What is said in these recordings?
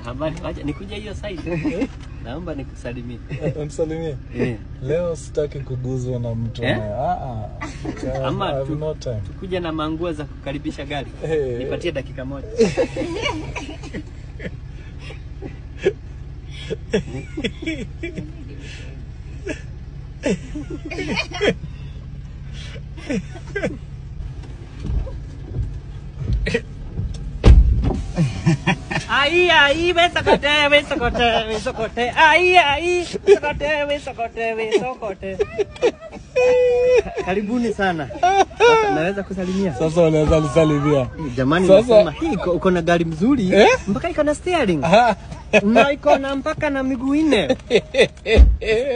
Habari, wacha nikuje hiyo side. Naomba nikusalimie. Unisalimie? Leo sitaki kuguzwa na mtu. Ama no time. Tukuje na manguo za kukaribisha gari. Nipatie dakika moja. Ai, wesokote. Ai, wesokote. Karibuni sana. Sasa naweza kusalimia. Sasa unaweza kusalimia. Jamani, nasema hii uko na gari mzuri mpaka iko na steering. Na iko na mpaka na miguu 4.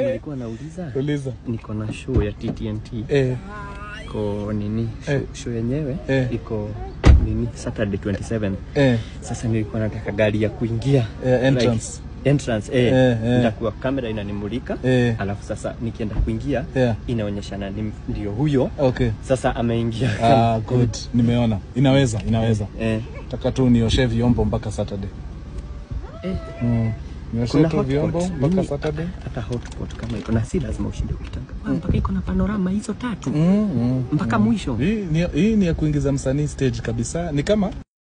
Nilikuwa nauliza. Niko na show ya TTNT. Iko nini? Show yenyewe iko nini Saturday 27. Sasa nilikuwa nataka gari ya kuingia entrance nitakuwa kamera inanimulika alafu sasa nikienda kuingia inaonyesha ndio huyo. Sasa ameingia. Good. Nimeona. Inaweza. Nataka tu nioshe vyombo mpaka Saturday. Nioshe tu vyombo mpaka Saturday. Hata hotpot kama iko na si lazima ushinde ukitaka. Mpaka iko na panorama hizo 3. Mpaka mwisho. Hii ni ya kuingiza msanii stage kabisa. Ni kama